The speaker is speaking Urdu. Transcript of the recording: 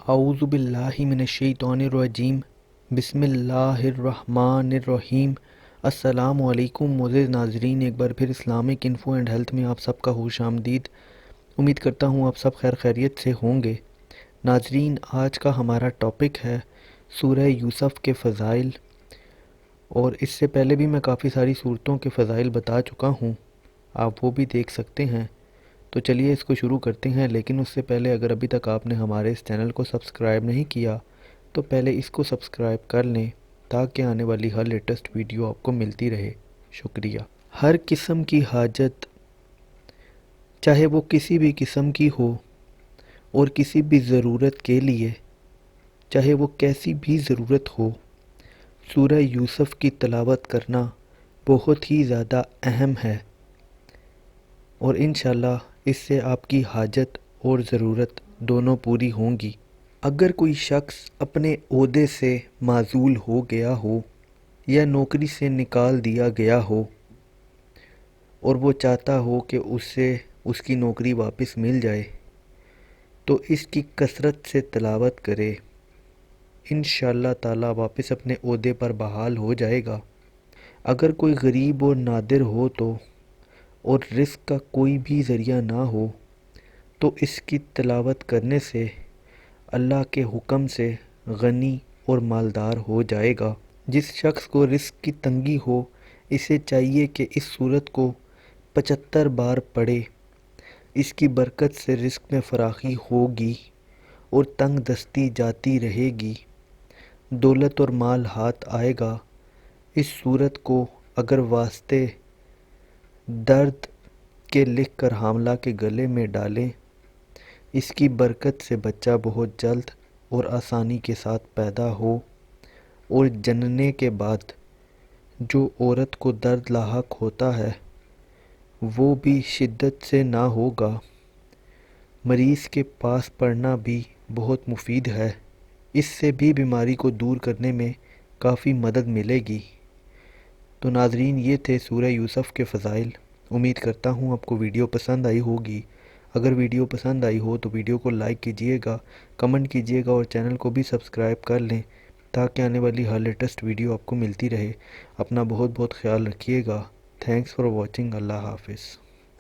اعوذ باللہ من الشیطان الرجیم بسم اللہ الرحمن الرحیم۔ السلام علیکم معزز ناظرین، ایک بار پھر اسلامک انفو اینڈ ہیلتھ میں آپ سب کا خوش آمدید۔ امید کرتا ہوں آپ سب خیر خیریت سے ہوں گے۔ ناظرین، آج کا ہمارا ٹاپک ہے سورہ یوسف کے فضائل، اور اس سے پہلے بھی میں کافی ساری صورتوں کے فضائل بتا چکا ہوں، آپ وہ بھی دیکھ سکتے ہیں۔ تو چلیے اس کو شروع کرتے ہیں، لیکن اس سے پہلے اگر ابھی تک آپ نے ہمارے اس چینل کو سبسکرائب نہیں کیا تو پہلے اس کو سبسکرائب کر لیں تاکہ آنے والی ہر لیٹسٹ ویڈیو آپ کو ملتی رہے۔ شکریہ۔ ہر قسم کی حاجت، چاہے وہ کسی بھی قسم کی ہو اور کسی بھی ضرورت کے لیے، چاہے وہ کیسی بھی ضرورت ہو، سورہ یوسف کی تلاوت کرنا بہت ہی زیادہ اہم ہے، اور انشاءاللہ اس سے آپ کی حاجت اور ضرورت دونوں پوری ہوں گی۔ اگر کوئی شخص اپنے عہدے سے معزول ہو گیا ہو یا نوکری سے نکال دیا گیا ہو اور وہ چاہتا ہو کہ اس کی نوکری واپس مل جائے، تو اس کی کثرت سے تلاوت کرے، انشاءاللہ تعالی واپس اپنے عہدے پر بحال ہو جائے گا۔ اگر کوئی غریب اور نادر ہو تو اور رزق کا کوئی بھی ذریعہ نہ ہو تو اس کی تلاوت کرنے سے اللہ کے حکم سے غنی اور مالدار ہو جائے گا۔ جس شخص کو رزق کی تنگی ہو، اسے چاہیے کہ اس سورت کو 75 بار پڑھے، اس کی برکت سے رزق میں فراخی ہوگی اور تنگ دستی جاتی رہے گی، دولت اور مال ہاتھ آئے گا۔ اس سورت کو اگر واسطے درد کے لکھ کر حاملہ کے گلے میں ڈالیں، اس کی برکت سے بچہ بہت جلد اور آسانی کے ساتھ پیدا ہو، اور جننے کے بعد جو عورت کو درد لاحق ہوتا ہے وہ بھی شدت سے نہ ہوگا۔ مریض کے پاس پڑھنا بھی بہت مفید ہے، اس سے بھی بیماری کو دور کرنے میں کافی مدد ملے گی۔ تو ناظرین، یہ تھے سورہ یوسف کے فضائل۔ امید کرتا ہوں آپ کو ویڈیو پسند آئی ہوگی۔ اگر ویڈیو پسند آئی ہو تو ویڈیو کو لائک کیجئے گا، کمنٹ کیجئے گا، اور چینل کو بھی سبسکرائب کر لیں تاکہ آنے والی ہر لیٹسٹ ویڈیو آپ کو ملتی رہے۔ اپنا بہت بہت خیال رکھیے گا۔ Thanks for watching. اللہ حافظ۔